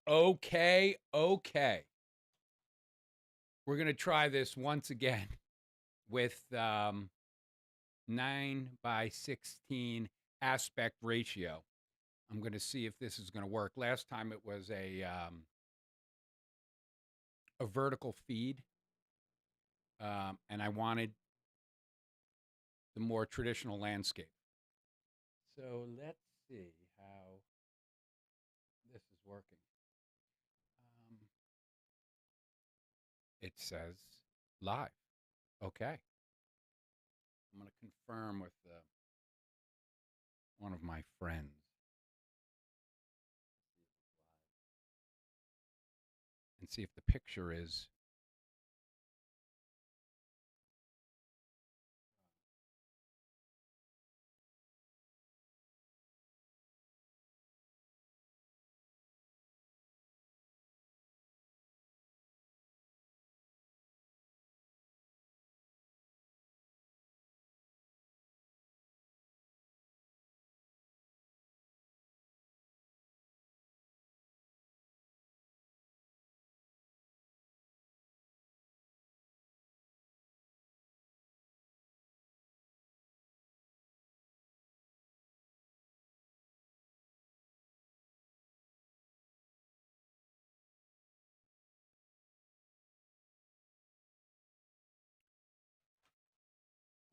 Okay, okay. We're going to try this once again with 9:16 aspect ratio. I'm going to see if this is going to work. Last time it was a vertical feed, and I wanted the more traditional landscape. So let's see how this is working. It says live. Okay. I'm going to confirm with one of my friends. And see if the picture is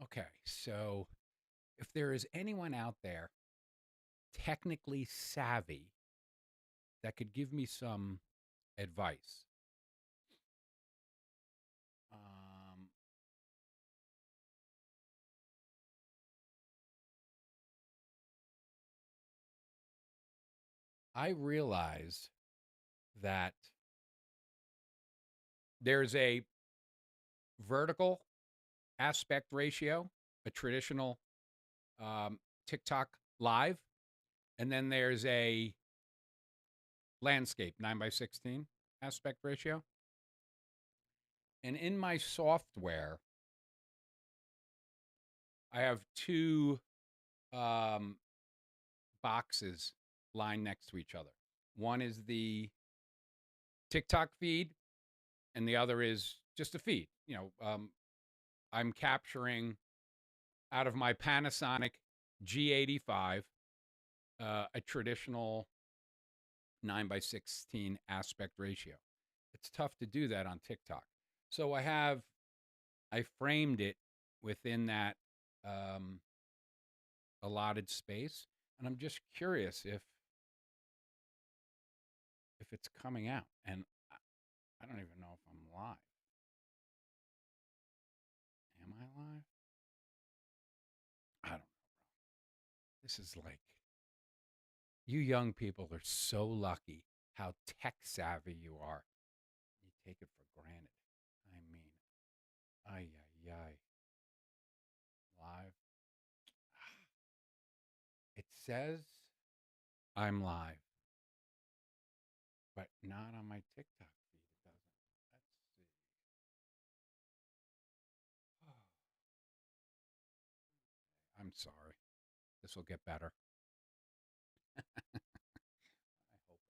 okay. So if there is anyone out there technically savvy that could give me some advice. I realize that there's a vertical aspect ratio, a traditional TikTok live, and then there's a landscape 9:16 aspect ratio. And in my software, I have two boxes lined next to each other. One is the TikTok feed, and the other is just a feed. I'm capturing out of my Panasonic G85 a traditional 9:16 aspect ratio. It's tough to do that on TikTok. So I framed it within that allotted space, and I'm just curious if it's coming out. And I don't even know if I'm live. Am I live? I don't know, bro. This is like, you young people are so lucky how tech savvy you are. You take it for granted. I mean, ay, ay, ay. Live. It says I'm live, but not on my TikTok feed. It doesn't. Let's see. I'm sorry. This will get better. I hope it'll get better.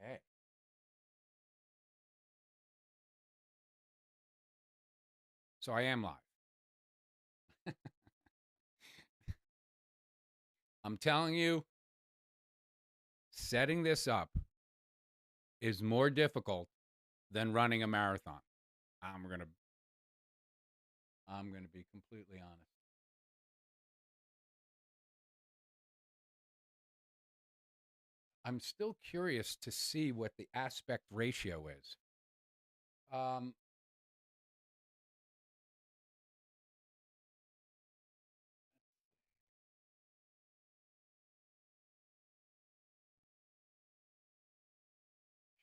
Okay. So I am live. I'm telling you, setting this up is more difficult than running a marathon. I'm going to be completely honest. I'm still curious to see what the aspect ratio is. Um,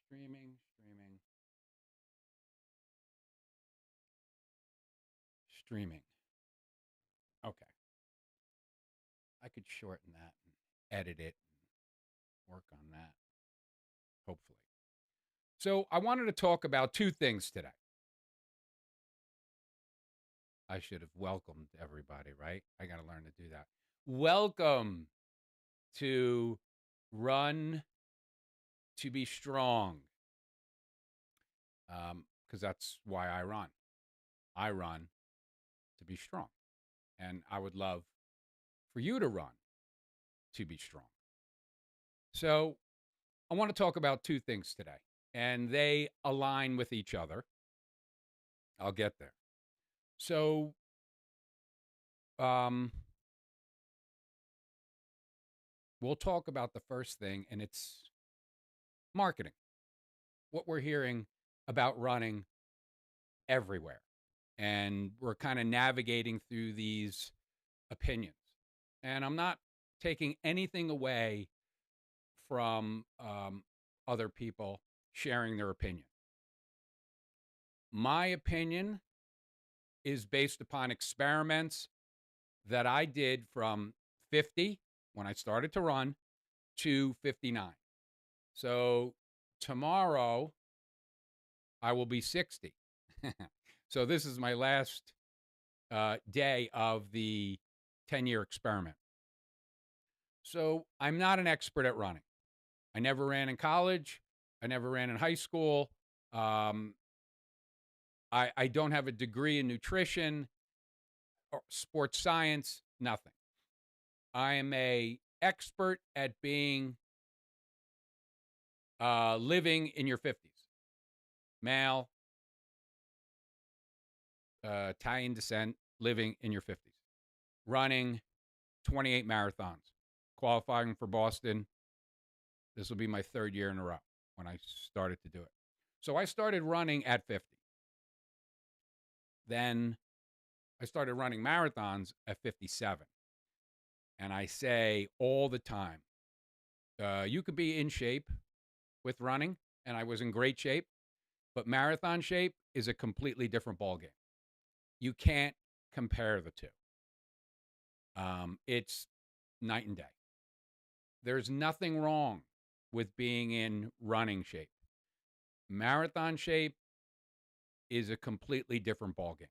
streaming. streaming. Okay. I could shorten that and edit it and work on that, hopefully. So I wanted to talk about two things today. I should have welcomed everybody, right? I got to learn to do that. Welcome to Run to Be Strong. Because that's why I run. I run to be strong. And I would love for you to run to be strong. So I want to talk about two things today, and they align with each other. I'll get there. So, we'll talk about the first thing, and it's marketing. What we're hearing about running everywhere. And we're kind of navigating through these opinions. And I'm not taking anything away from other people sharing their opinion. My opinion is based upon experiments that I did from 50 when I started to run to 59. So tomorrow I will be 60. So this is my last day of the 10-year experiment. So I'm not an expert at running. I never ran in college. I never ran in high school. I don't have a degree in nutrition or sports science, nothing. I am an expert at being living in your 50s. Male, Italian descent, living in your 50s. Running 28 marathons, qualifying for Boston. This will be my third year in a row when I started to do it. So I started running at 50. Then I started running marathons at 57. And I say all the time, you could be in shape with running, and I was in great shape, but marathon shape is a completely different ballgame. You can't compare the two. It's night and day. There's nothing wrong with being in running shape. Marathon shape is a completely different ballgame.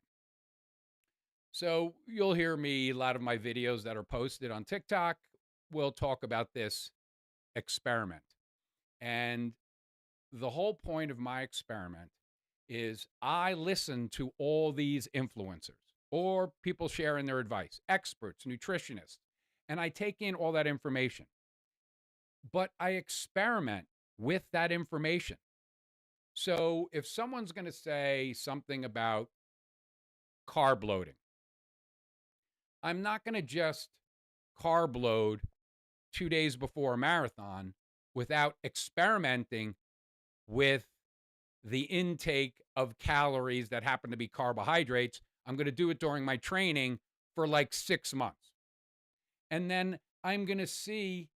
So you'll hear me, a lot of my videos that are posted on TikTok will talk about this experiment. And the whole point of my experiment is I listen to all these influencers or people sharing their advice, experts, nutritionists, and I take in all that information. But I experiment with that information. So if someone's going to say something about carb loading, I'm not going to just carb load 2 days before a marathon without experimenting with the intake of calories that happen to be carbohydrates. I'm going to do it during my training for like 6 months. And then I'm going to see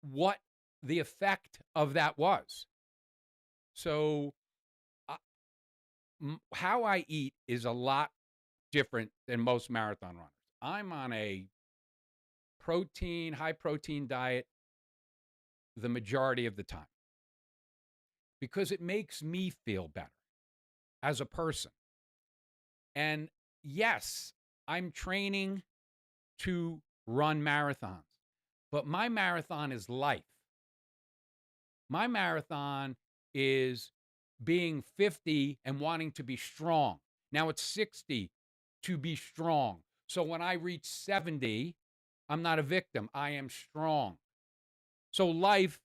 what the effect of that was. So how I eat is a lot different than most marathon runners. I'm on a high protein diet the majority of the time because it makes me feel better as a person. And yes, I'm training to run marathons, but my marathon is life. My marathon is being 50 and wanting to be strong. Now it's 60 to be strong. So when I reach 70, I'm not a victim. I am strong. So life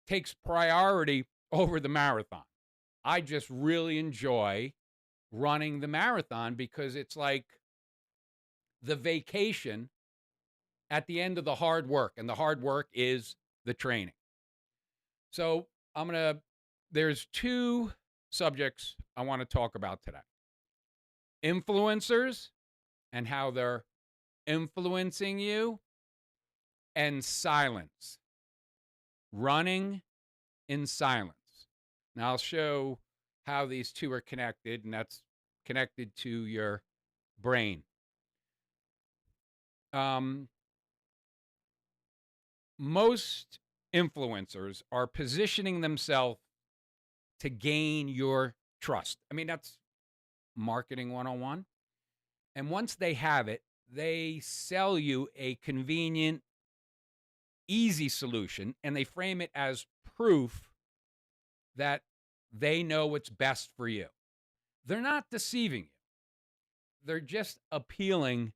takes priority over the marathon. I just really enjoy running the marathon because it's like the vacation at the end of the hard work, and the hard work is the training. So there's two subjects I want to talk about today. Influencers and how they're influencing you, and silence. Running in silence. Now I'll show how these two are connected, and that's connected to your brain. Most influencers are positioning themselves to gain your trust. I mean, that's marketing 101. And once they have it, they sell you a convenient, easy solution, and they frame it as proof that they know what's best for you. They're not deceiving you. They're just appealing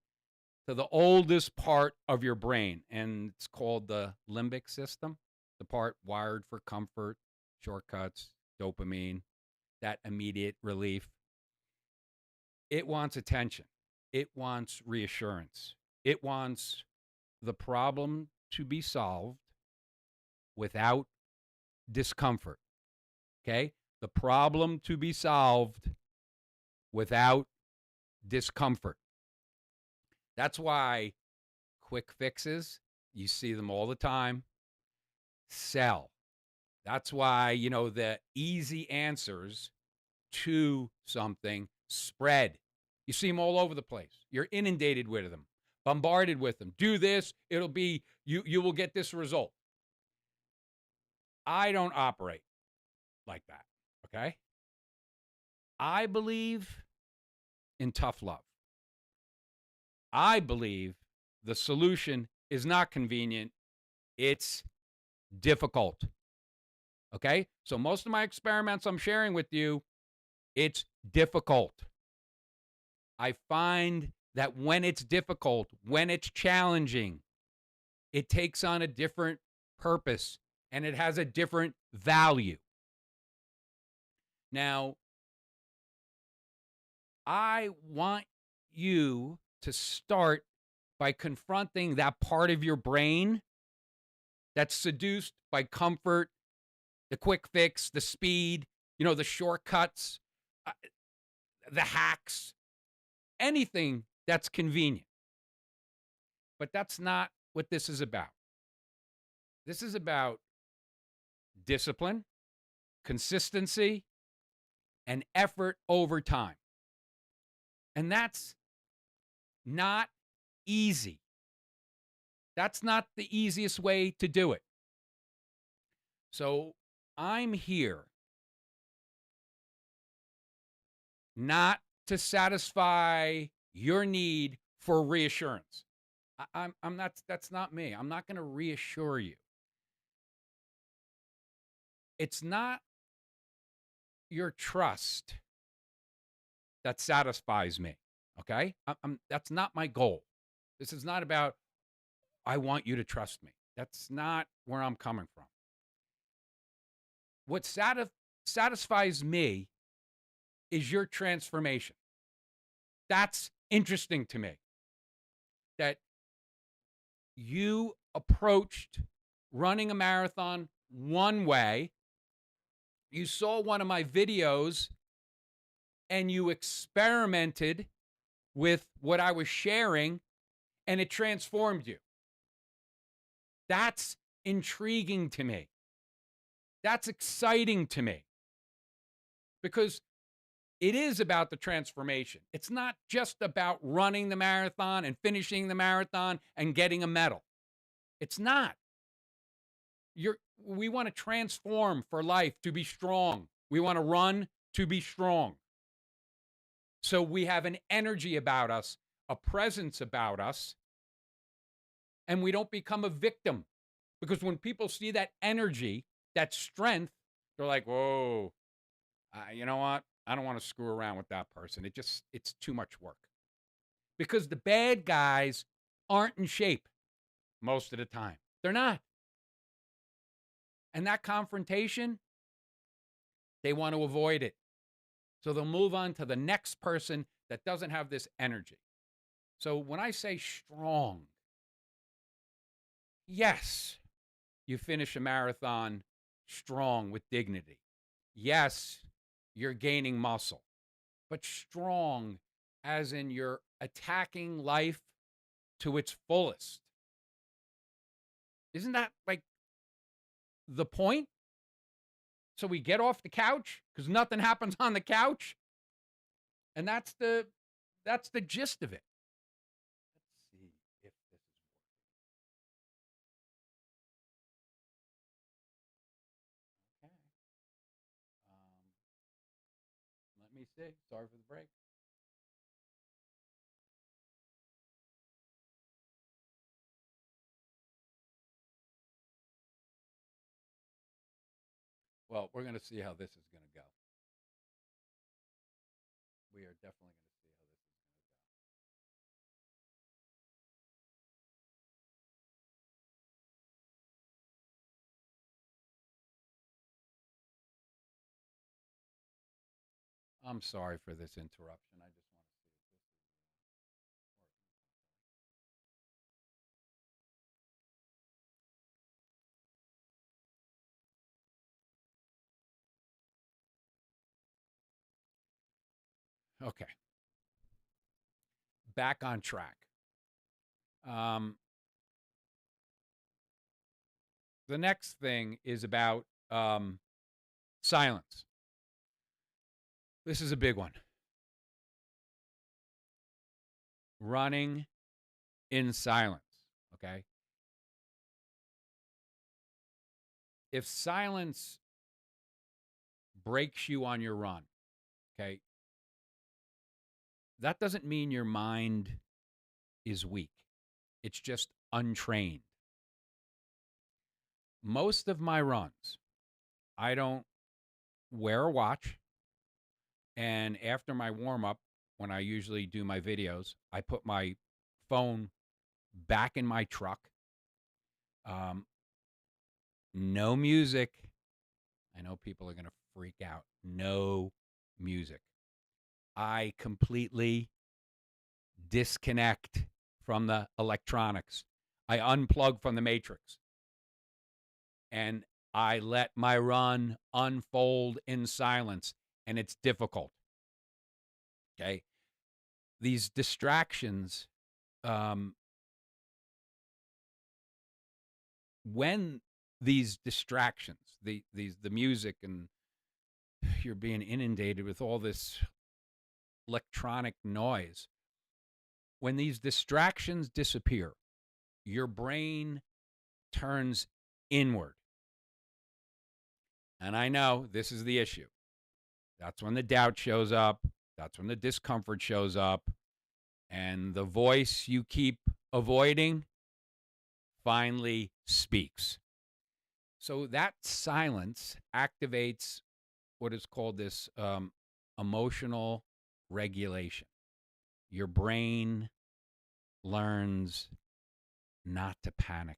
to the oldest part of your brain, and it's called the limbic system, the part wired for comfort, shortcuts, dopamine, that immediate relief. It wants attention. It wants reassurance. It wants the problem to be solved without discomfort. Okay? The problem to be solved without discomfort. That's why quick fixes, you see them all the time, sell. That's why, the easy answers to something spread. You see them all over the place. You're inundated with them, bombarded with them. Do this, it'll be, you will get this result. I don't operate like that, okay? I believe in tough love. I believe the solution is not convenient, it's difficult. Okay? So most of my experiments I'm sharing with you, it's difficult. I find that when it's difficult, when it's challenging, it takes on a different purpose and it has a different value. Now, I want you to start by confronting that part of your brain that's seduced by comfort, the quick fix, the speed, the shortcuts, the hacks, anything that's convenient. But that's not what this is about. This is about discipline, consistency, and effort over time. And that's not easy. That's not the easiest way to do it. So I'm here not to satisfy your need for reassurance. I'm not, that's not me. I'm not going to reassure you. It's not your trust that satisfies me. Okay? That's not my goal. This is not about, I want you to trust me. That's not where I'm coming from. What satisfies me is your transformation. That's interesting to me. That you approached running a marathon one way, you saw one of my videos, and you experimented with what I was sharing, and it transformed you. That's intriguing to me. That's exciting to me. Because it is about the transformation. It's not just about running the marathon and finishing the marathon and getting a medal. It's not. We want to transform for life to be strong. We want to run to be strong. So we have an energy about us, a presence about us, and we don't become a victim. Because when people see that energy, that strength, they're like, whoa, you know what? I don't want to screw around with that person. It's too much work. Because the bad guys aren't in shape most of the time. They're not. And that confrontation, they want to avoid it. So they'll move on to the next person that doesn't have this energy. So when I say strong, yes, you finish a marathon strong with dignity. Yes, you're gaining muscle, but strong as in you're attacking life to its fullest. Isn't that like the point? So we get off the couch because nothing happens on the couch. And that's the gist of it. Let's see if this is working. Okay. Let me see. Sorry for the break. Well, we're going to see how this is going to go. We are definitely going to see how this is going to go. I'm sorry for this interruption. I just want to see if this is working. Okay. Back on track. The next thing is about silence. This is a big one. Running in silence. Okay. If silence breaks you on your run, okay, that doesn't mean your mind is weak. It's just untrained. Most of my runs, I don't wear a watch. And after my warm up, when I usually do my videos, I put my phone back in my truck. No music. I know people are going to freak out. No music. I completely disconnect from the electronics. I unplug from the matrix. And I let my run unfold in silence. And it's difficult. Okay. These distractions, when these distractions, the music, and you're being inundated with all this electronic noise, when these distractions disappear, your brain turns inward. And I know this is the issue. That's when the doubt shows up. That's when the discomfort shows up. And the voice you keep avoiding finally speaks. So that silence activates what is called this emotional regulation. Your brain learns not to panic,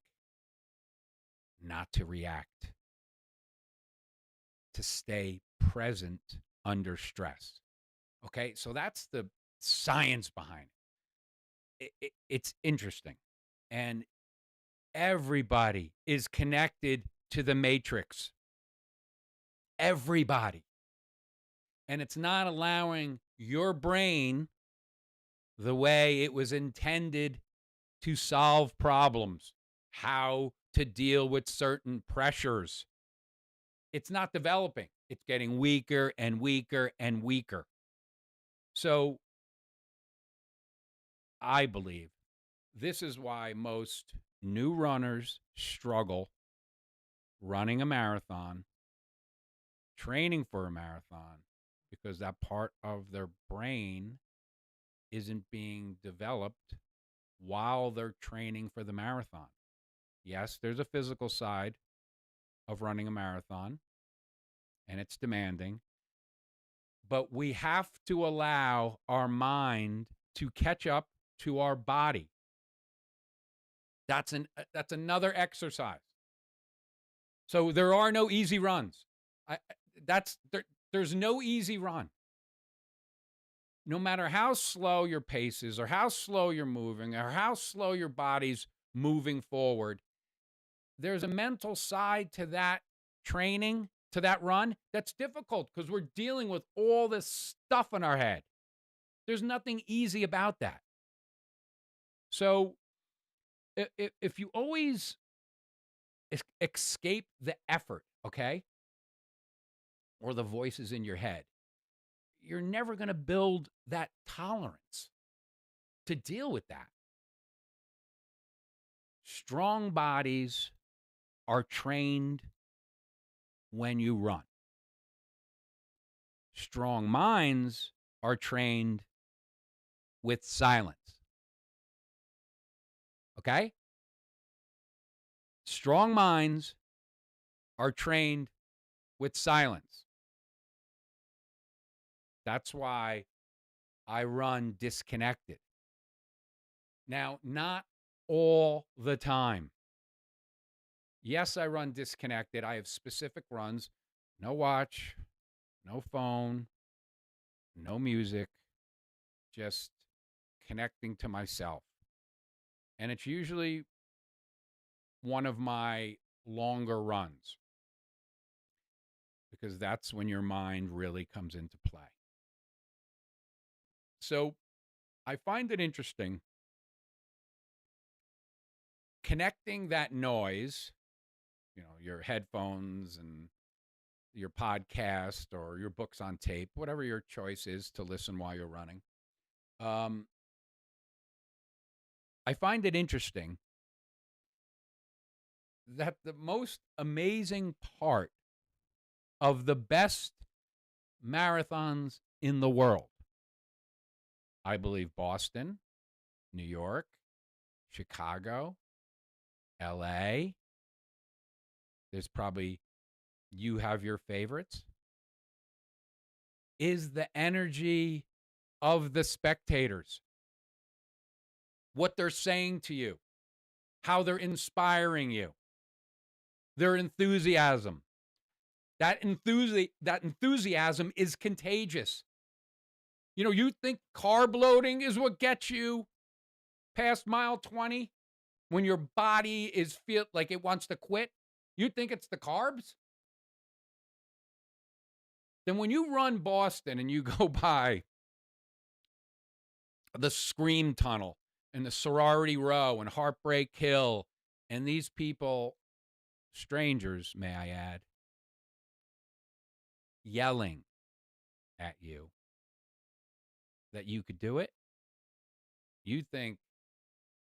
not to react, to stay present under stress. Okay, so that's the science behind it. It's interesting. And everybody is connected to the matrix. Everybody. And it's not allowing your brain the way it was intended to solve problems, how to deal with certain pressures. It's not developing. It's getting weaker and weaker and weaker. So I believe this is why most new runners struggle running a marathon, training for a marathon, because that part of their brain isn't being developed while they're training for the marathon. Yes, there's a physical side of running a marathon, and it's demanding, but we have to allow our mind to catch up to our body. That's another exercise. So there are no easy runs. There's no easy run. No matter how slow your pace is, or how slow you're moving, or how slow your body's moving forward, there's a mental side to that training, to that run, that's difficult because we're dealing with all this stuff in our head. There's nothing easy about that. So if you always escape the effort, okay, or the voices in your head, you're never going to build that tolerance to deal with that. Strong bodies are trained when you run. Strong minds are trained with silence. Okay? Strong minds are trained with silence. That's why I run disconnected. Now, not all the time. Yes, I run disconnected. I have specific runs. No watch, no phone, no music, just connecting to myself. And it's usually one of my longer runs because that's when your mind really comes into play. So I find it interesting connecting that noise, your headphones and your podcast or your books on tape, whatever your choice is to listen while you're running. I find it interesting that the most amazing part of the best marathons in the world, I believe Boston, New York, Chicago, LA, there's probably, you have your favorites, is the energy of the spectators. What they're saying to you, how they're inspiring you, their enthusiasm. That enthusiasm is contagious. You think carb loading is what gets you past mile 20 when your body feel like it wants to quit? You think it's the carbs? Then when you run Boston and you go by the Scream Tunnel and the Sorority Row and Heartbreak Hill, and these people, strangers, may I add, yelling at you that you could do it, you think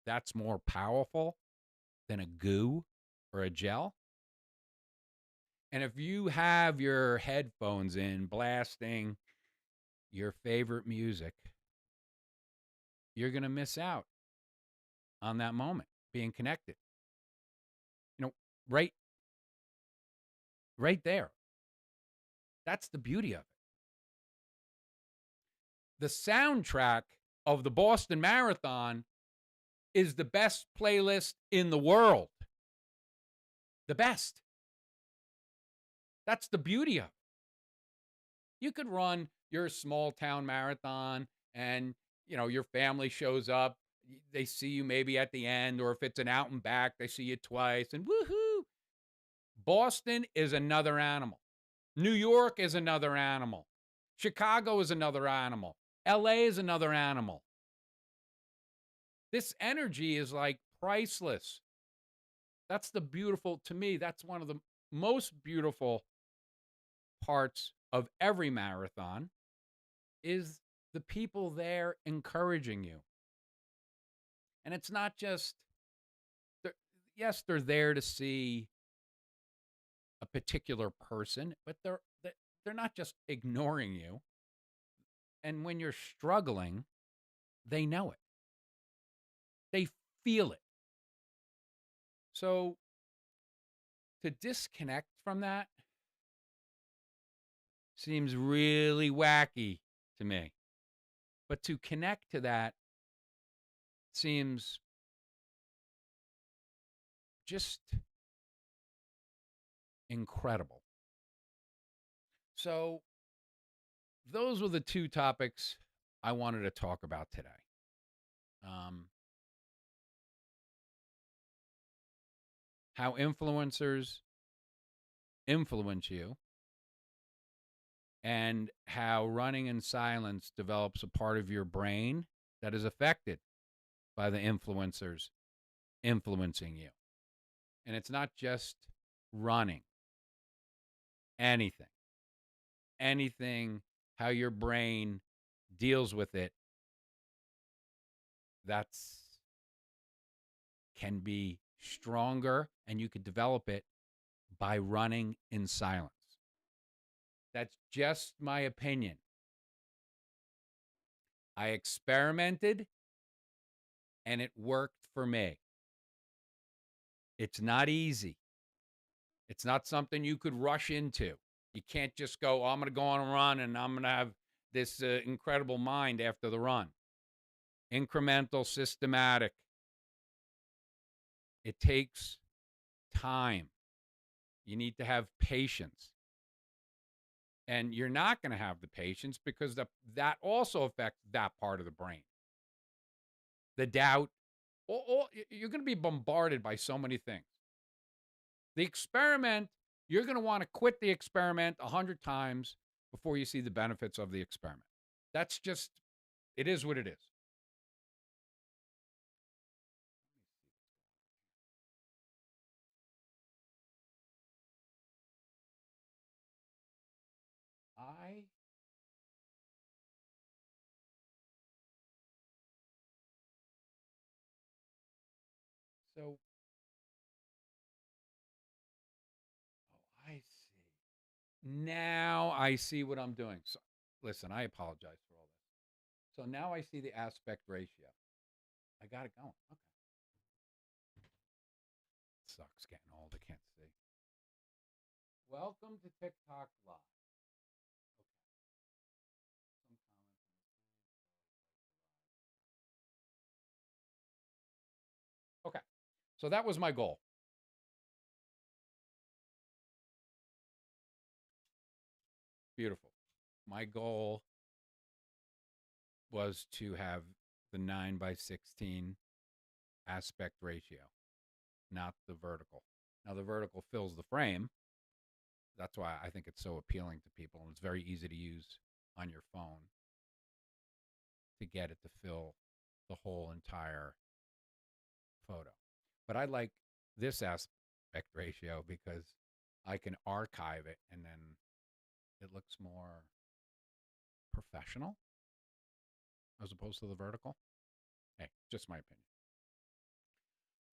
that's more powerful than a goo or a gel? And if you have your headphones in blasting your favorite music, you're going to miss out on that moment, being connected. Right there. That's the beauty of it. The soundtrack of the Boston Marathon is the best playlist in the world. The best. That's the beauty of it. You could run your small town marathon and, your family shows up. They see you maybe at the end, or if it's an out and back, they see you twice and woohoo. Boston is another animal. New York is another animal. Chicago is another animal. LA is another animal. This energy is like priceless. That's to me, that's one of the most beautiful parts of every marathon is the people there encouraging you. And it's not just, yes, they're there to see a particular person, but they're not just ignoring you. And when you're struggling, they know it. They feel it. So to disconnect from that seems really wacky to me. But to connect to that seems just incredible. So those were the two topics I wanted to talk about today. How influencers influence you, and how running in silence develops a part of your brain that is affected by the influencers influencing you. And it's not just running. Anything how your brain deals with it, that's can be stronger, and you could develop it by running in silence. That's just my opinion. I experimented and it worked for me. It's not easy. It's not something you could rush into. You can't just go, oh, I'm going to go on a run and I'm going to have this incredible mind after the run. Incremental, systematic. It takes time. You need to have patience. And you're not going to have the patience because that also affects that part of the brain. The doubt. You're going to be bombarded by so many things. The experiment, you're going to want to quit the experiment 100 times before you see the benefits of the experiment. That's just, it is what it is. So, I see. Now I see what I'm doing. So, listen, I apologize for all this. So now I see the aspect ratio. I got it going. Okay. Sucks getting old. I can't see. Welcome to TikTok Live. Okay. So that was my goal. Beautiful. My goal was to have the 9:16 aspect ratio, not the vertical. Now, the vertical fills the frame. That's why I think it's so appealing to people. And it's very easy to use on your phone to get it to fill the whole entire photo. But I like this aspect ratio because I can archive it and then it looks more professional as opposed to the vertical. Hey, just my opinion.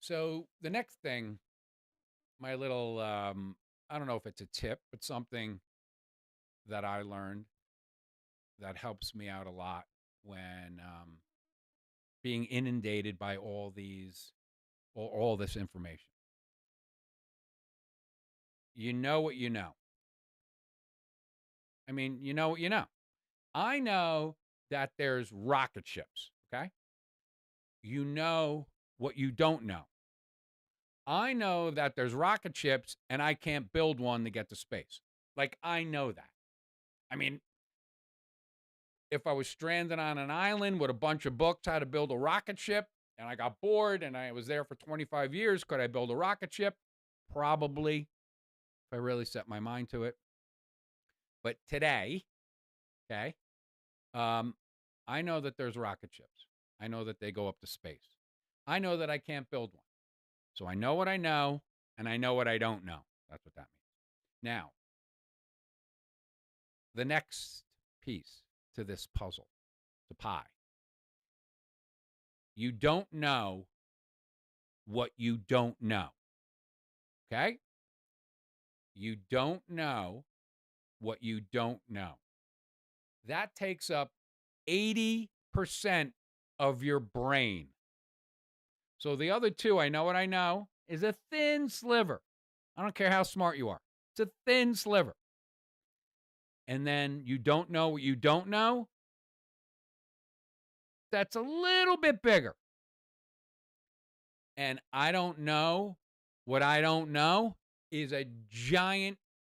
So the next thing, my little, I don't know if it's a tip, but something that I learned that helps me out a lot when being inundated by all this information. You know what you know. I mean, you know what you know. I know that there's rocket ships, okay? You know what you don't know. I know that there's rocket ships and I can't build one to get to space. Like, I know that. I mean, if I was stranded on an island with a bunch of books how to build a rocket ship and I got bored and I was there for 25 years, could I build a rocket ship? Probably, if I really set my mind to it. But today, okay, I know that there's rocket ships. I know that they go up to space. I know that I can't build one. So I know what I know, and I know what I don't know. That's what that means. Now, the next piece to this puzzle, the pie. You don't know what you don't know. Okay? You don't know what you don't know. That takes up 80% of your brain. So the other two, I know what I know, is a thin sliver. I don't care how smart you are. It's a thin sliver. And then you don't know what you don't know. That's a little bit bigger. And I don't know what I don't know is a giant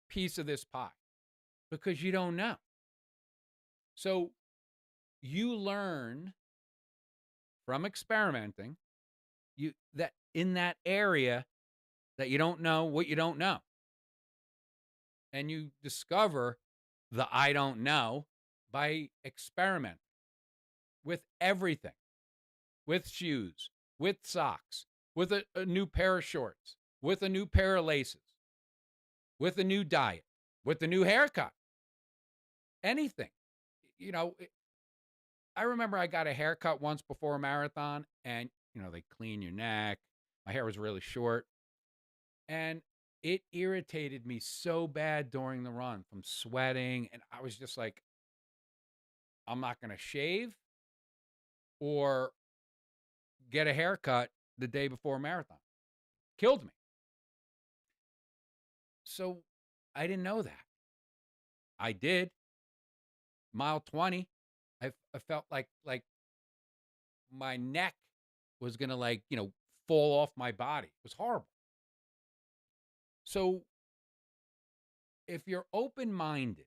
piece of this pie because you don't know. So you learn from experimenting that in that area that you don't know what you don't know. And you discover the I don't know by experimenting with everything, with shoes, with socks, with a new pair of shorts, with a new pair of laces, with a new diet, with a new haircut, anything. you know, I remember I got a haircut once before a marathon, and, they clean your neck. My hair was really short, and it irritated me so bad during the run from sweating, and I was just like, I'm not going to shave or get a haircut the day before a marathon. Killed me. So I didn't know that. I did. Mile 20, I felt like my neck was going to fall off my body. It was horrible. So if you're open-minded,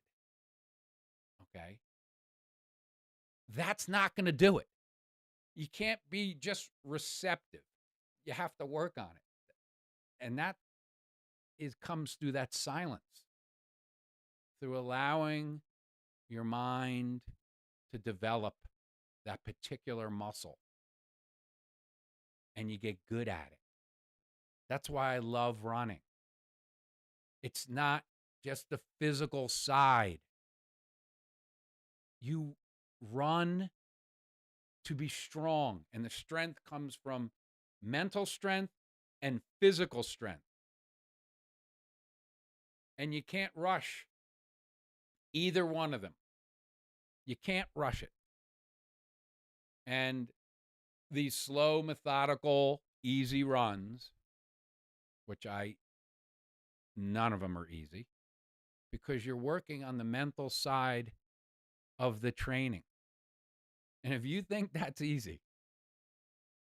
okay, that's not going to do it. You can't be just receptive. You have to work on it. And that comes through that silence, through allowing your mind to develop that particular muscle. And you get good at it. That's why I love running. It's not just the physical side. You run to be strong, and the strength comes from mental strength and physical strength. And you can't rush either one of them. You can't rush it. And these slow, methodical, easy runs, which none of them are easy, because you're working on the mental side of the training. And if you think that's easy,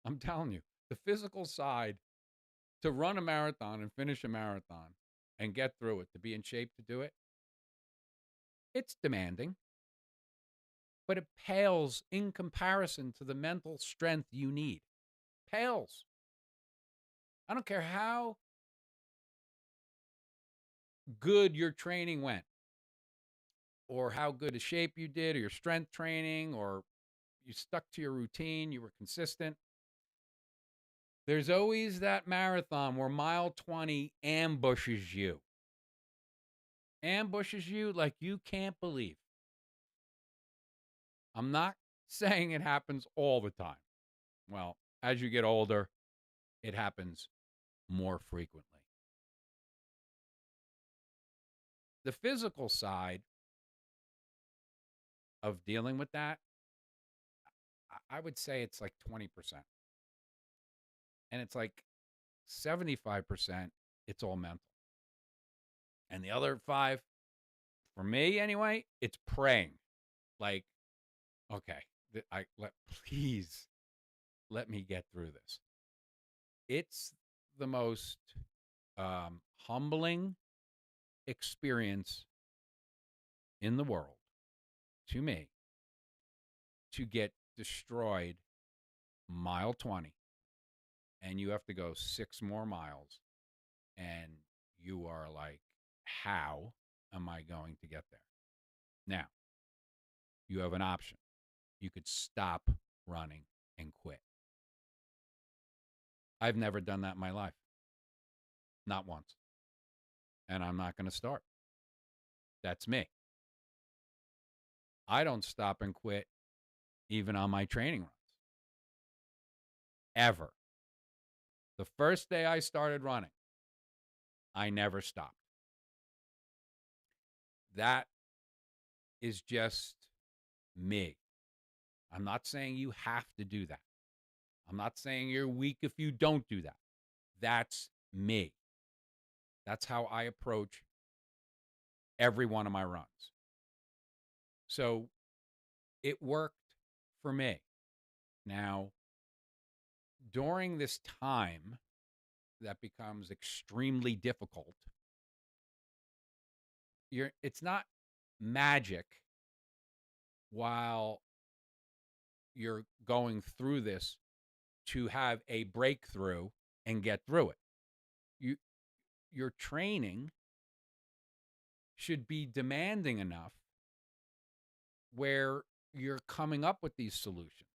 I'm telling you, the physical side, to run a marathon and finish a marathon and get through it, to be in shape to do it, it's demanding. But it pales in comparison to the mental strength you need. Pales. I don't care how good your training went, or how good a shape you did, or your strength training, or you stuck to your routine, you were consistent. There's always that marathon where mile 20 ambushes you. Ambushes you like you can't believe. I'm not saying it happens all the time. Well, as you get older, it happens more frequently. The physical side of dealing with that, I would say it's like 20%. And it's like 75%, it's all mental. And the other 5, for me anyway, it's praying. Like, okay, please let me get through this. It's the most humbling experience in the world to me to get destroyed mile 20, and you have to go 6 more miles, and you are like, how am I going to get there? Now, you have an option. You could stop running and quit. I've never done that in my life. Not once. And I'm not going to start. That's me. I don't stop and quit even on my training runs. Ever. The first day I started running, I never stopped. That is just me. I'm not saying you have to do that. I'm not saying you're weak if you don't do that. That's me. That's how I approach every one of my runs. So it worked for me. Now, during this time that becomes extremely difficult, it's not magic while you're going through this to have a breakthrough and get through it. Your training should be demanding enough where you're coming up with these solutions.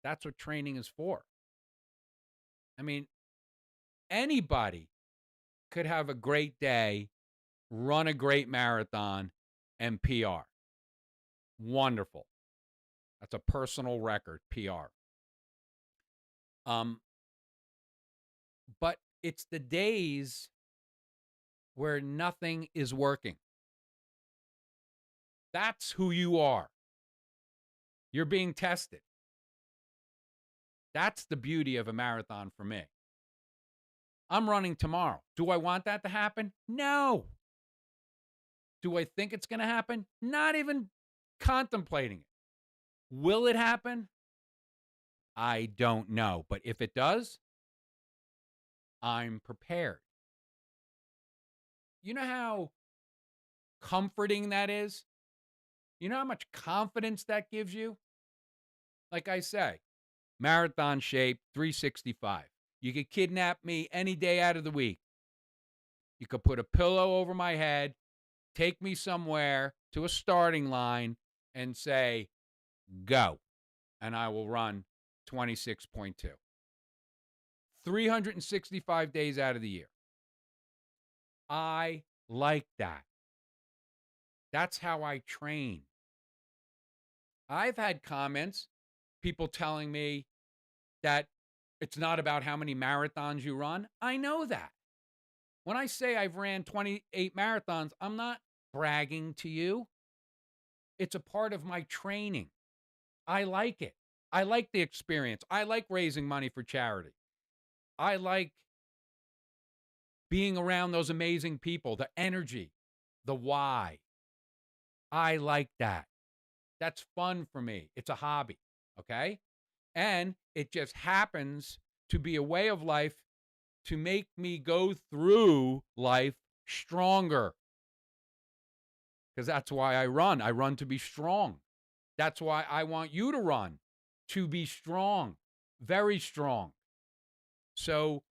That's what training is for. I mean, anybody could have a great day, run a great marathon, and PR. Wonderful. That's a personal record, PR. But it's the days where nothing is working. That's who you are. You're being tested. That's the beauty of a marathon for me. I'm running tomorrow. Do I want that to happen? No. Do I think it's going to happen? Not even contemplating it. Will it happen? I don't know. But if it does, I'm prepared. You know how comforting that is? You know how much confidence that gives you? Like I say, marathon shape, 365. You could kidnap me any day out of the week. You could put a pillow over my head, take me somewhere to a starting line, and say, go. And I will run 26.2. 365 days out of the year. I like that. That's how I train. I've had comments, people telling me that it's not about how many marathons you run. I know that. When I say I've ran 28 marathons, I'm not bragging to you. It's a part of my training. I like it. I like the experience. I like raising money for charity. I like being around those amazing people, the energy, the why. I like that. That's fun for me. It's a hobby, okay? And it just happens to be a way of life to make me go through life stronger. Because that's why I run. I run to be strong. That's why I want you to run, to be strong, very strong. So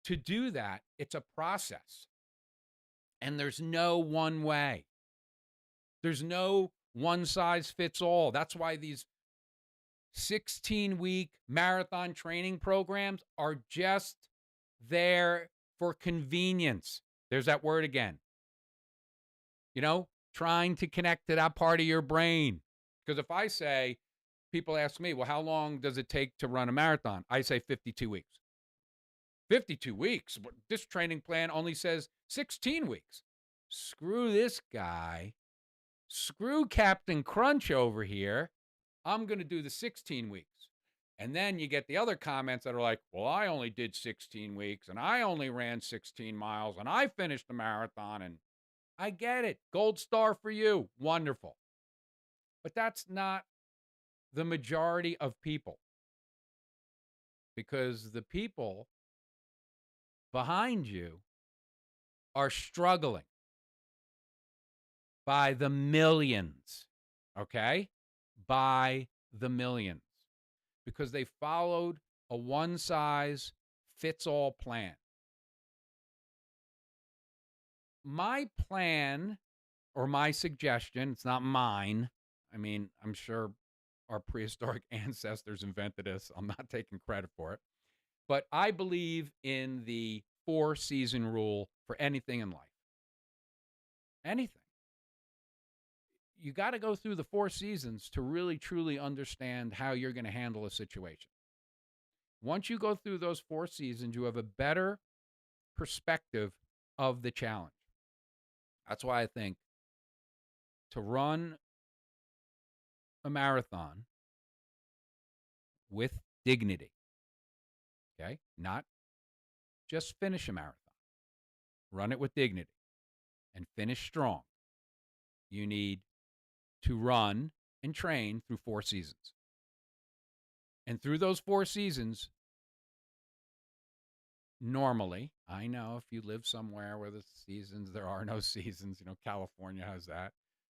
to do that, it's a process. And there's no one way. There's no one size fits all. That's why these 16-week marathon training programs are just there for convenience. There's that word again. You know, trying to connect to that part of your brain. Because if I say, people ask me, well, how long does it take to run a marathon? I say 52 weeks. 52 weeks? But this training plan only says 16 weeks. Screw this guy. Screw Captain Crunch over here. I'm going to do the 16 weeks. And then you get the other comments that are like, well, I only did 16 weeks and I only ran 16 miles and I finished the marathon. And I get it. Gold star for you. Wonderful. But that's not the majority of people. Because the people behind you are struggling by the millions, okay? By the millions. Because they followed a one-size-fits-all plan. My plan, or my suggestion, it's not mine. I mean, I'm sure our prehistoric ancestors invented this. I'm not taking credit for it. But I believe in the 4-season rule for anything in life. Anything. You got to go through the 4 seasons to really, truly understand how you're going to handle a situation. Once you go through those 4 seasons, you have a better perspective of the challenge. That's why I think to run a marathon with dignity, okay, not just finish a marathon, run it with dignity and finish strong. You need to run and train through 4 seasons. And through those 4 seasons, normally, I know if you live somewhere where the seasons, there are no seasons, you know, California has that.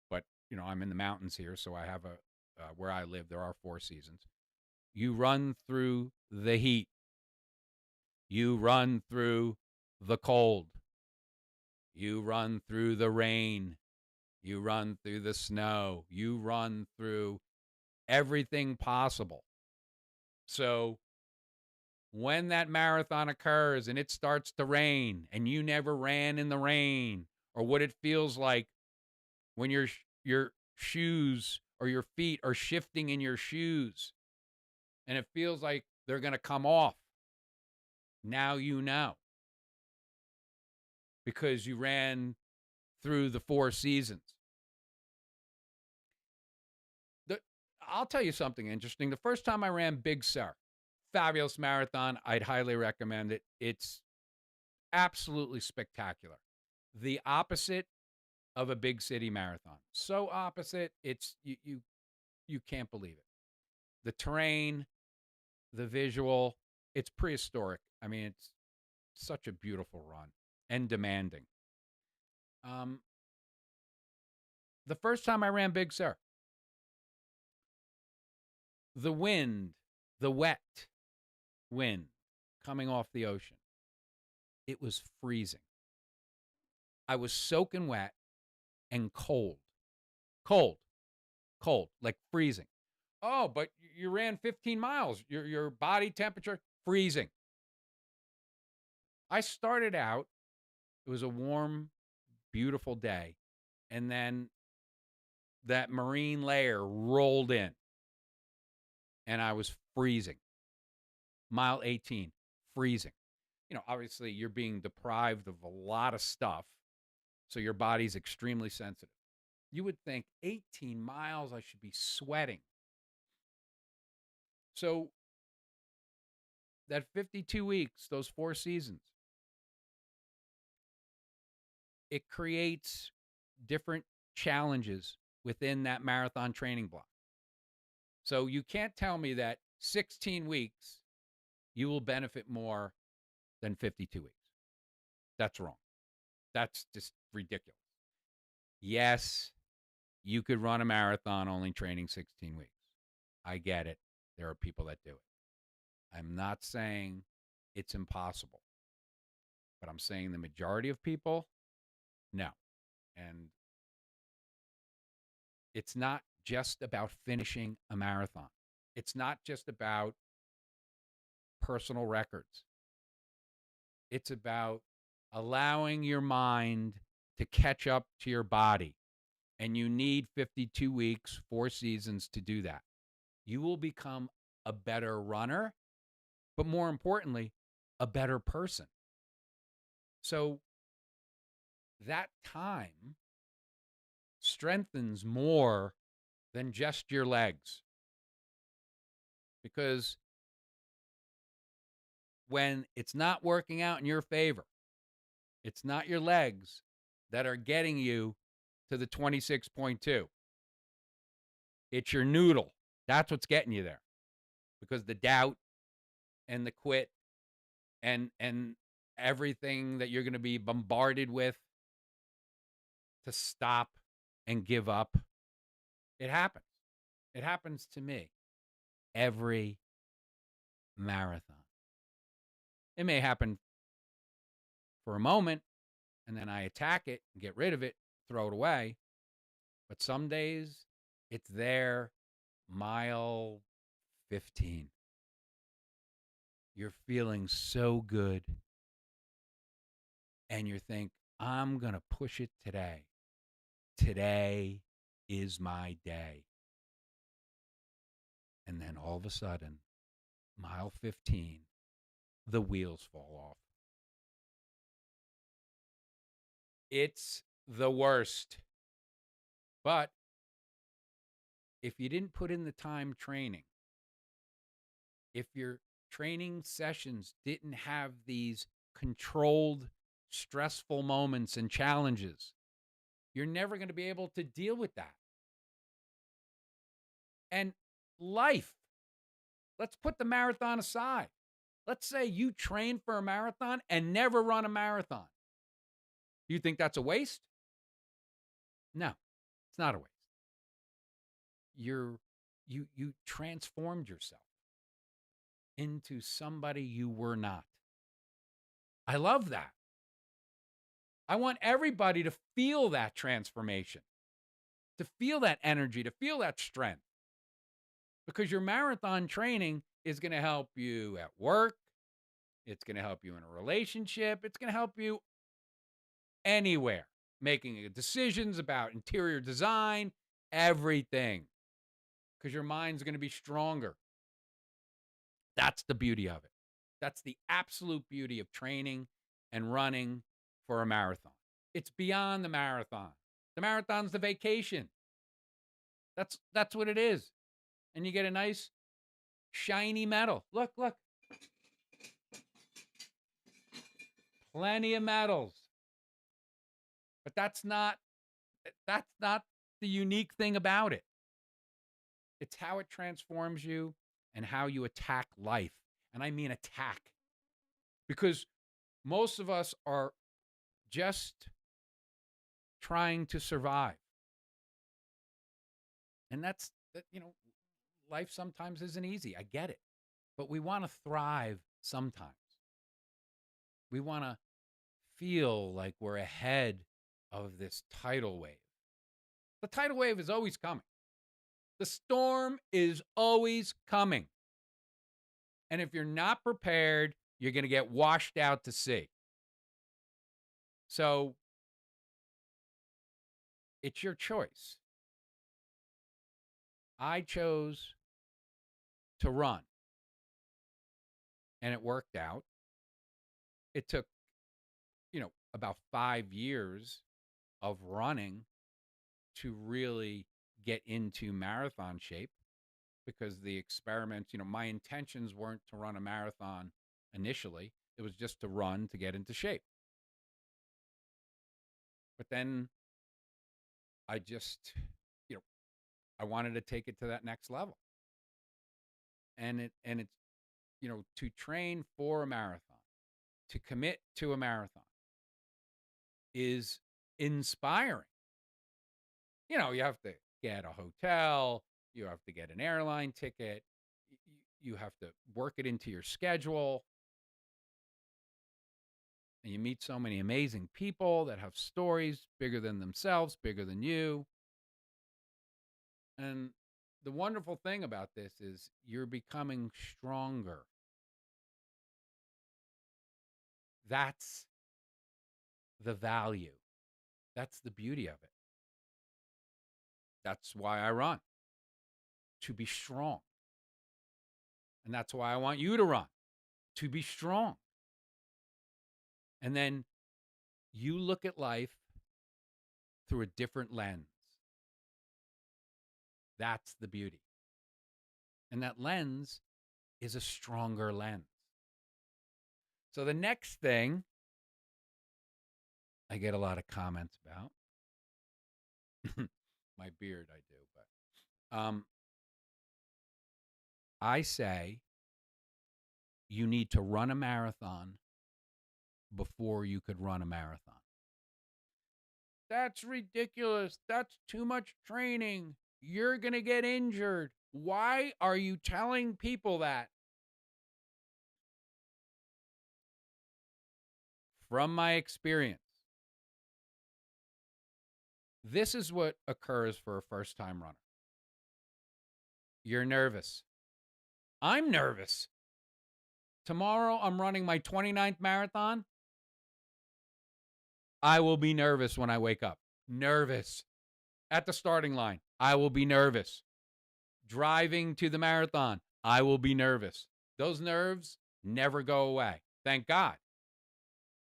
But, you know, I'm in the mountains here, so I have where I live, there are 4 seasons. You run through the heat. You run through the cold. You run through the rain. You run through the snow. You run through everything possible. So when that marathon occurs and it starts to rain and you never ran in the rain, or what it feels like when your shoes or your feet are shifting in your shoes and it feels like they're going to come off. Now you know, because you ran through the 4 seasons. I'll tell you something interesting. The first time I ran Big Sur, fabulous marathon. I'd highly recommend it. It's absolutely spectacular. The opposite of a big city marathon. So opposite, it's you can't believe it. The terrain, the visual, it's prehistoric. I mean, it's such a beautiful run and demanding. The first time I ran Big Sur, the wind, the wet wind coming off the ocean, it was freezing. I was soaking wet and cold, like freezing. Oh, but you ran 15 miles. Your body temperature, freezing. I started out, it was a warm, beautiful day, and then that marine layer rolled in, and I was freezing. Mile 18, freezing. You know, obviously you're being deprived of a lot of stuff, so your body's extremely sensitive. You would think 18 miles, I should be sweating. So that 52 weeks, those 4 seasons, it creates different challenges within that marathon training block. So you can't tell me that 16 weeks you will benefit more than 52 weeks. That's wrong. That's just ridiculous. Yes, you could run a marathon only training 16 weeks. I get it. There are people that do it. I'm not saying it's impossible, but I'm saying the majority of people, no. And it's not just about finishing a marathon. It's not just about personal records. It's about allowing your mind to catch up to your body. And you need 52 weeks, 4 seasons to do that. You will become a better runner, but more importantly, a better person. So that time strengthens more than just your legs. Because when it's not working out in your favor, it's not your legs that are getting you to the 26.2. It's your noodle. That's what's getting you there. Because the doubt and the quit and everything that you're going to be bombarded with to stop and give up, it happens. It happens to me every marathon. It may happen for a moment, and then I attack it and get rid of it, throw it away. But some days it's there, mile 15. You're feeling so good, and you think, I'm going to push it today. Today is my day. And then all of a sudden, mile 15, the wheels fall off. It's the worst. But if you didn't put in the time training, if your training sessions didn't have these controlled, stressful moments and challenges, you're never going to be able to deal with that. And life, let's put the marathon aside. Let's say you train for a marathon and never run a marathon. You think that's a waste? No, it's not a waste. You transformed yourself into somebody you were not. I love that. I want everybody to feel that transformation, to feel that energy, to feel that strength. Because your marathon training is going to help you at work. It's going to help you in a relationship. It's going to help you anywhere, making decisions about interior design, everything. because your mind's going to be stronger. That's the beauty of it. That's the absolute beauty of training and running for a marathon. It's beyond the marathon. The marathon's the vacation. That's what it is. And you get a nice shiny medal. Look. Plenty of medals. But that's not the unique thing about it. It's how it transforms you and how you attack life. And I mean attack. Because most of us are just trying to survive. And that's, life sometimes isn't easy. I get it. But we want to thrive sometimes. We want to feel like we're ahead of this tidal wave. The tidal wave is always coming. The storm is always coming. And if you're not prepared, you're going to get washed out to sea. So it's your choice. I chose to run. And it worked out. It took, about 5 years of running to really get into marathon shape, because the experiments, my intentions weren't to run a marathon initially. It was just to run to get into shape. But then I just, I wanted to take it to that next level. And it's, to train for a marathon, to commit to a marathon is inspiring. You have to get a hotel, you have to get an airline ticket, you have to work it into your schedule. And you meet so many amazing people that have stories bigger than themselves, bigger than you. And the wonderful thing about this is you're becoming stronger. That's the value. That's the beauty of it. That's why I run, to be strong. And that's why I want you to run, to be strong. And then you look at life through a different lens. That's the beauty. And that lens is a stronger lens. So the next thing I get a lot of comments about, my beard, I do, but I say you need to run a marathon before you could run a marathon. That's ridiculous. That's too much training. You're going to get injured. Why are you telling people that? From my experience, this is what occurs for a first-time runner. You're nervous. I'm nervous. Tomorrow, I'm running my 29th marathon. I will be nervous when I wake up. Nervous. At the starting line, I will be nervous. Driving to the marathon, I will be nervous. Those nerves never go away. Thank God.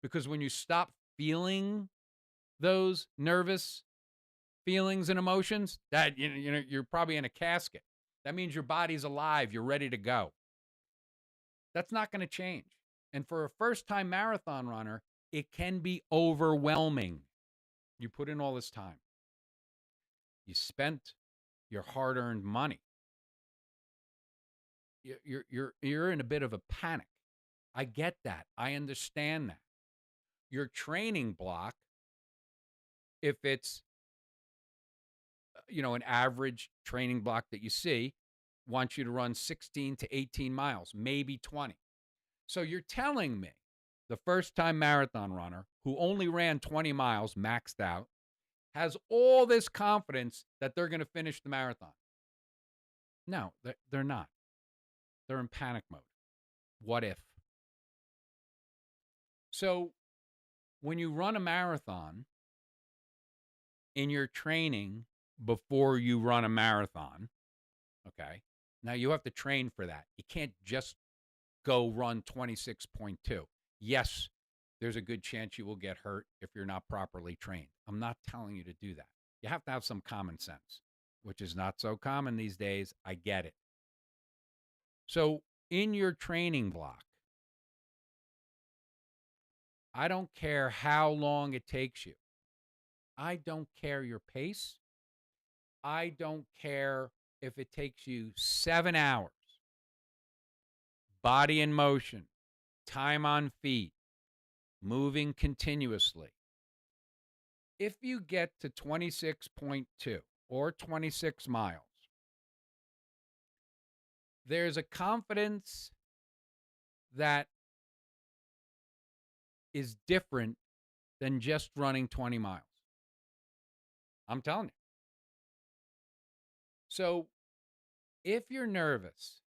Because when you stop feeling those nervous feelings and emotions, that you're probably in a casket. That means your body's alive. You're ready to go. That's not going to change. And for a first-time marathon runner, it can be overwhelming. You put in all this time. You spent your hard-earned money. You're in a bit of a panic. I get that. I understand that. Your training block, if it's an average training block that you see, wants you to run 16 to 18 miles, maybe 20. So you're telling me the first-time marathon runner who only ran 20 miles, maxed out, has all this confidence that they're going to finish the marathon. No, they're not. They're in panic mode. What if? So when you run a marathon, in your training before you run a marathon, Okay. Now you have to train for that. You can't just go run 26.2. Yes, there's a good chance you will get hurt if you're not properly trained. I'm not telling you to do that. You have to have some common sense, which is not so common these days. I get it. So in your training block, I don't care how long it takes you. I don't care your pace. I don't care if it takes you 7 hours. Body in motion, time on feet, moving continuously. If you get to 26.2 or 26 miles, there's a confidence that is different than just running 20 miles. I'm telling you. So if you're nervous,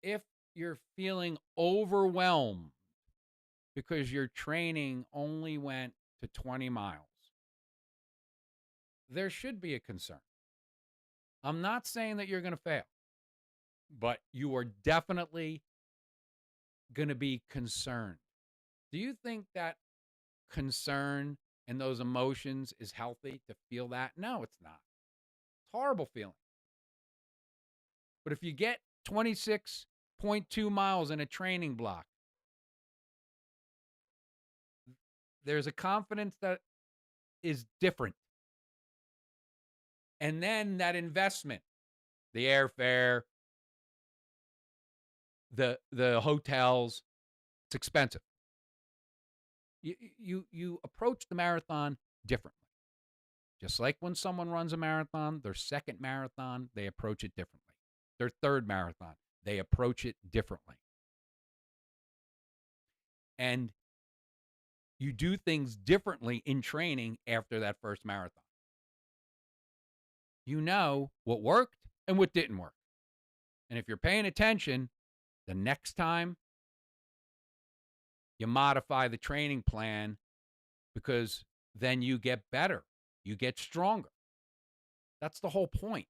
if you're feeling overwhelmed because your training only went to 20 miles, there should be a concern. I'm not saying that you're going to fail, but you are definitely going to be concerned. Do you think that concern and those emotions is healthy to feel that? No, it's not. It's a horrible feeling. But if you get 26.2 miles in a training block, there's a confidence that is different. And then that investment, the airfare, the hotels, it's expensive. You approach the marathon differently. Just like when someone runs a marathon, their second marathon, they approach it differently. Their third marathon, they approach it differently. And you do things differently in training after that first marathon. You know what worked and what didn't work. And if you're paying attention, the next time you modify the training plan, because then you get better, you get stronger. That's the whole point.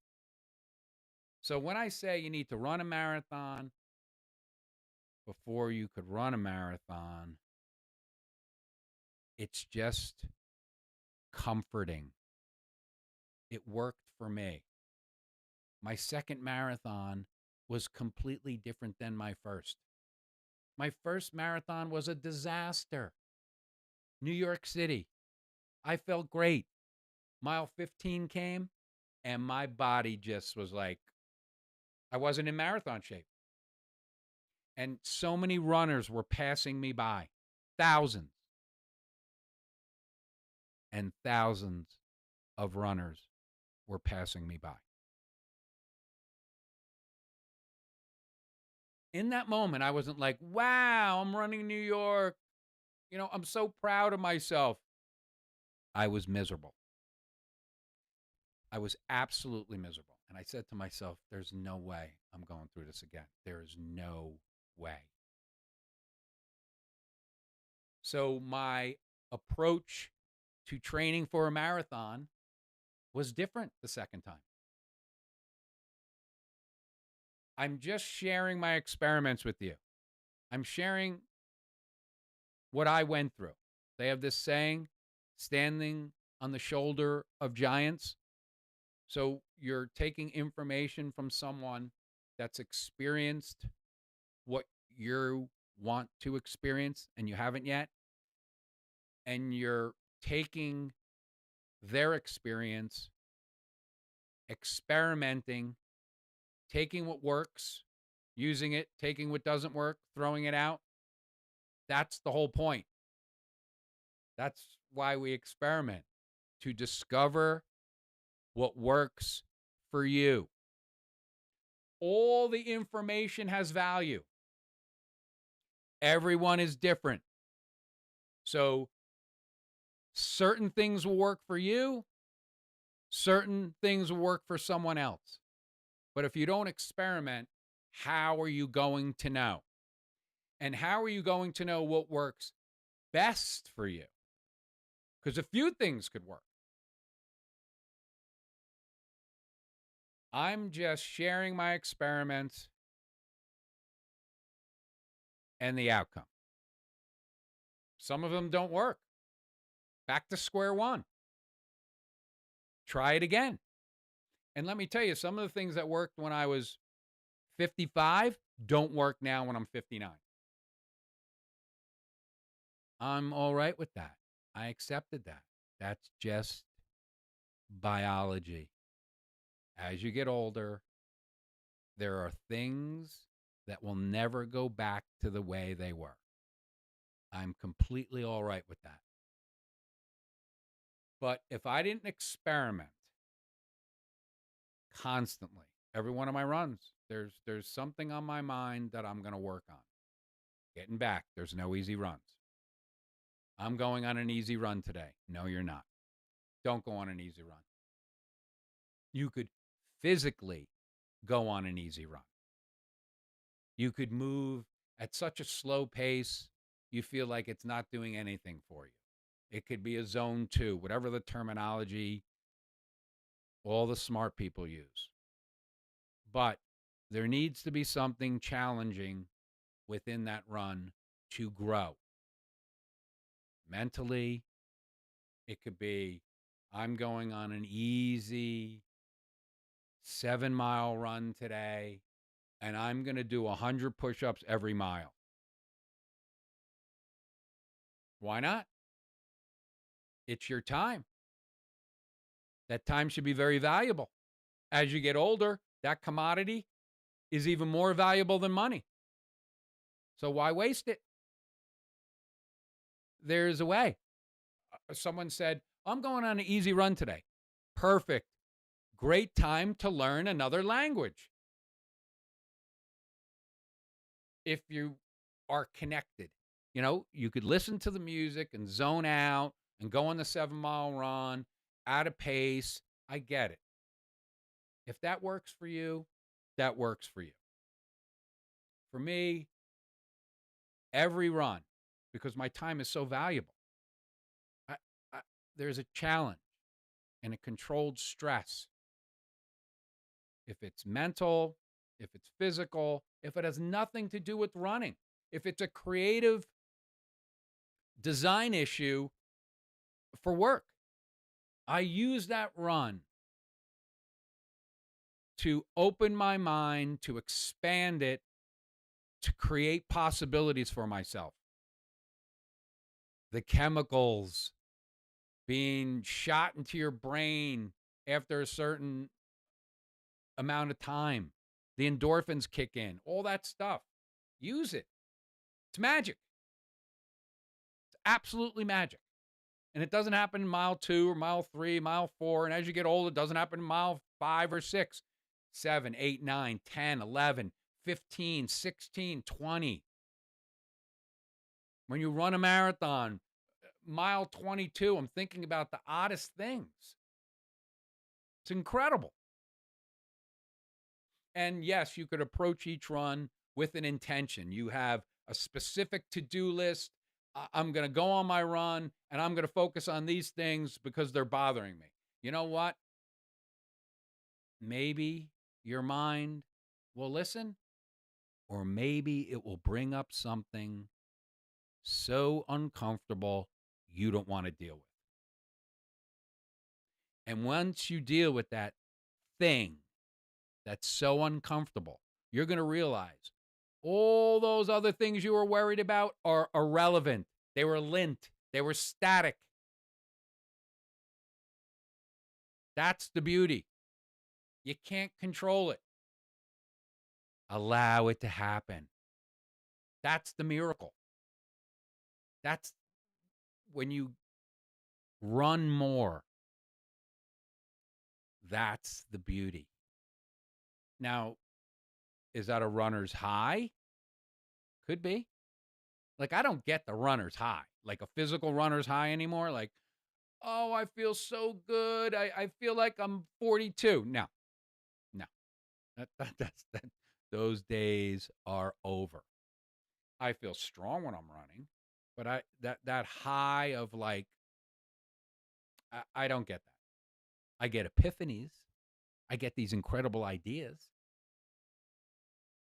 So when I say you need to run a marathon before you could run a marathon, it's just comforting. It worked for me. My second marathon was completely different than my first. My first marathon was a disaster. New York City. I felt great. Mile 15 came, and my body just was like, I wasn't in marathon shape. And so many runners were passing me by. Thousands. And thousands of runners were passing me by. In that moment, I wasn't like, wow, I'm running New York. You know, I'm so proud of myself. I was miserable. I was absolutely miserable. And I said to myself, there's no way I'm going through this again. There is no way. So my approach to training for a marathon was different the second time. I'm just sharing my experiments with you. I'm sharing what I went through. They have this saying, standing on the shoulder of giants. So you're taking information from someone that's experienced what you want to experience and you haven't yet. And you're taking their experience, experimenting, taking what works, using it, taking what doesn't work, throwing it out. That's the whole point. That's why we experiment, to discover what works for you. All the information has value. Everyone is different. So certain things will work for you. Certain things will work for someone else. But if you don't experiment, how are you going to know? And how are you going to know what works best for you? Because a few things could work. I'm just sharing my experiments and the outcome. Some of them don't work. Back to square one. Try it again. And let me tell you, some of the things that worked when I was 55 don't work now when I'm 59. I'm all right with that. I accepted that. That's just biology. As you get older, there are things that will never go back to the way they were. I'm completely all right with that. But if I didn't experiment constantly, every one of my runs, there's something on my mind that I'm going to work on. Getting back, there's no easy runs. I'm going on an easy run today. No, you're not. Don't go on an easy run. You could physically go on an easy run. You could move at such a slow pace, you feel like it's not doing anything for you. It could be a zone 2, whatever the terminology all the smart people use. But there needs to be something challenging within that run to grow. Mentally, it could be, I'm going on an easy 7-mile run today, and I'm going to do 100 push-ups every mile. Why not? It's your time. That time should be very valuable. As you get older, that commodity is even more valuable than money. So why waste it? There's a way. Someone said, I'm going on an easy run today. Perfect. Great time to learn another language. If you are connected, you could listen to the music and zone out and go on the 7-mile run at a pace. I get it. If that works for you, that works for you. For me, every run, because my time is so valuable, there's a challenge and a controlled stress. If it's mental, if it's physical, if it has nothing to do with running, if it's a creative design issue for work, I use that run to open my mind, to expand it, to create possibilities for myself. The chemicals being shot into your brain after a certain amount of time, the endorphins kick in, all that stuff. Use it. It's magic. It's absolutely magic. And it doesn't happen in mile 2 or mile 3, mile 4. And as you get older, it doesn't happen in mile 5 or 6, 7, 8, 9, 10, 11, 15, 16, 20. When you run a marathon, mile 22, I'm thinking about the oddest things. It's incredible. And yes, you could approach each run with an intention. You have a specific to-do list. I'm going to go on my run, and I'm going to focus on these things because they're bothering me. You know what? Maybe your mind will listen, or maybe it will bring up something so uncomfortable you don't want to deal with. And once you deal with that thing that's so uncomfortable, you're going to realize all those other things you were worried about are irrelevant. They were lint. They were static. That's the beauty. You can't control it. Allow it to happen. That's the miracle. That's when you run more. That's the beauty. Now, is that a runner's high? Could be. Like, I don't get the runner's high, like a physical runner's high anymore. Like, oh, I feel so good. I feel like I'm 42. No. Those days are over. I feel strong when I'm running, but that high of like, I don't get that. I get epiphanies. I get these incredible ideas.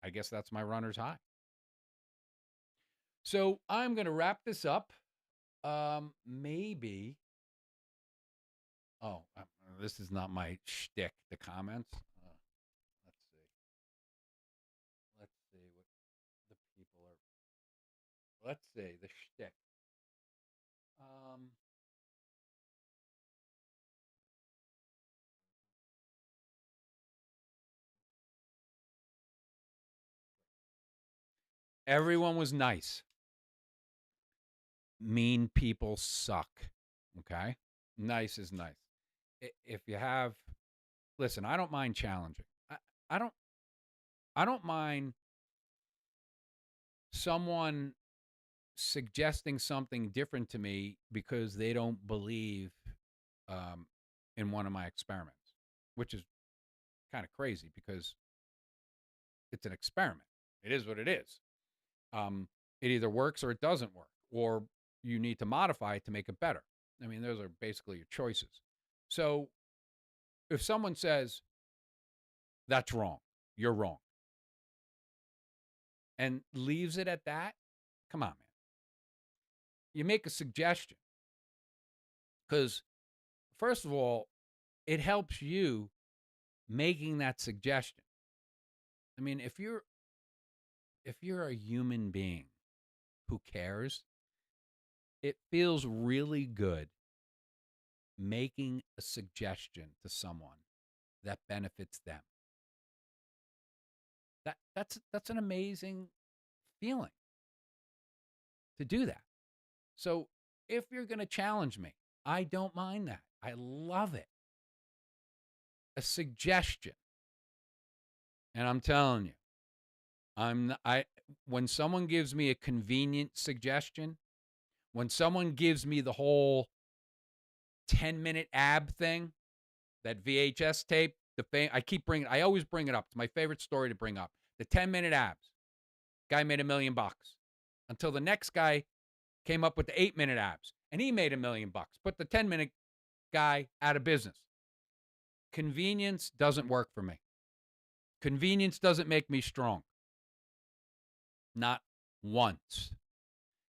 I guess that's my runner's high. So I'm going to wrap this up. Maybe. Oh, this is not my shtick, the comments. Let's see. Let's see what the people are. Let's see the shtick. Everyone was nice. Mean people suck. Okay? Nice is nice. If you have, listen, I don't mind challenging. I don't I don't mind someone suggesting something different to me because they don't believe um, in one of my experiments, which is kind of crazy because it's an experiment. It is what it is. It either works or it doesn't work, or you need to modify it to make it better. I mean, those are basically your choices. So if someone says, that's wrong, you're wrong, and leaves it at that, come on, man. You make a suggestion because, first of all, it helps you making that suggestion. I mean, if you're a human being who cares, it feels really good making a suggestion to someone that benefits them. That's an amazing feeling to do that. So if you're going to challenge me, I don't mind that. I love it. A suggestion. And I'm telling you, when someone gives me a convenient suggestion, when someone gives me the whole 10-minute ab thing, that VHS tape, I always bring it up. It's my favorite story to bring up. The 10-minute abs. Guy made $1 million until the next guy came up with the 8-minute abs, and he made $1 million. Put the 10-minute guy out of business. Convenience doesn't work for me. Convenience doesn't make me strong. Not once.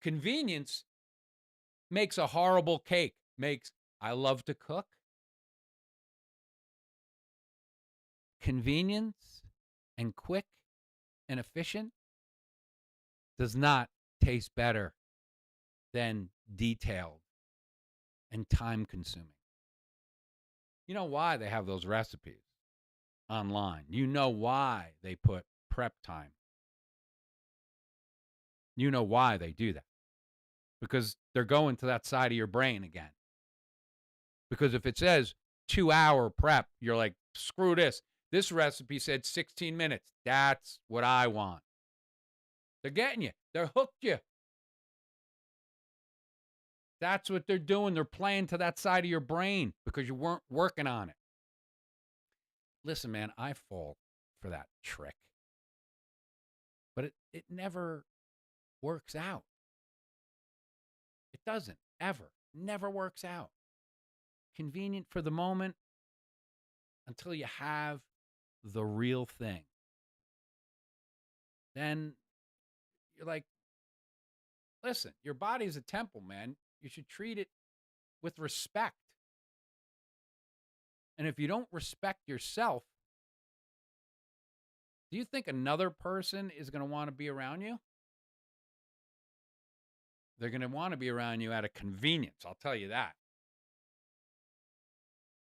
Convenience makes a horrible cake. I love to cook. Convenience and quick and efficient does not taste better than detailed and time consuming. You know why they have those recipes online. You know why they put prep time. You know why they do that. Because they're going to that side of your brain again. Because if it says 2-hour prep, you're like, screw this. This recipe said 16 minutes. That's what I want. They're getting you. They're hooked you. That's what they're doing. They're playing to that side of your brain because you weren't working on it. Listen, man, I fall for that trick. But it never works out. It doesn't, ever. Never works out. Convenient for the moment until you have the real thing. Then you're like, listen, your body is a temple, man. You should treat it with respect. And if you don't respect yourself, do you think another person is going to want to be around you? They're going to want to be around you out of convenience, I'll tell you that.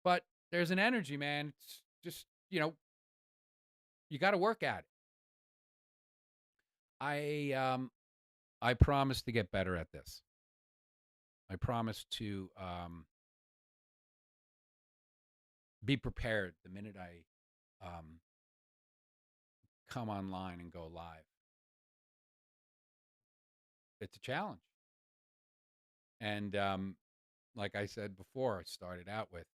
But there's an energy, man. It's just, you got to work at it. I promise to get better at this. I promise to be prepared the minute I come online and go live. It's a challenge. And like I said before, I started out with,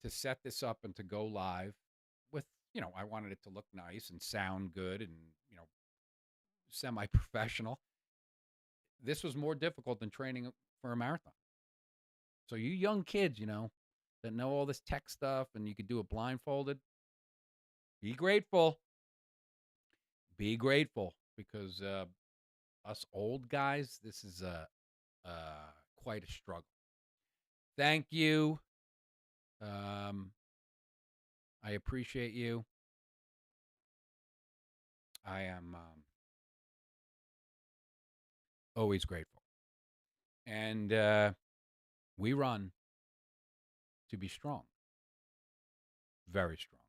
to set this up and to go live with, I wanted it to look nice and sound good and, semi-professional. This was more difficult than training for a marathon. So you young kids, that know all this tech stuff and you could do it blindfolded, Be grateful. Be grateful because us old guys, this is quite a struggle. Thank you. I appreciate you. I am always grateful. And we run to be strong, very strong.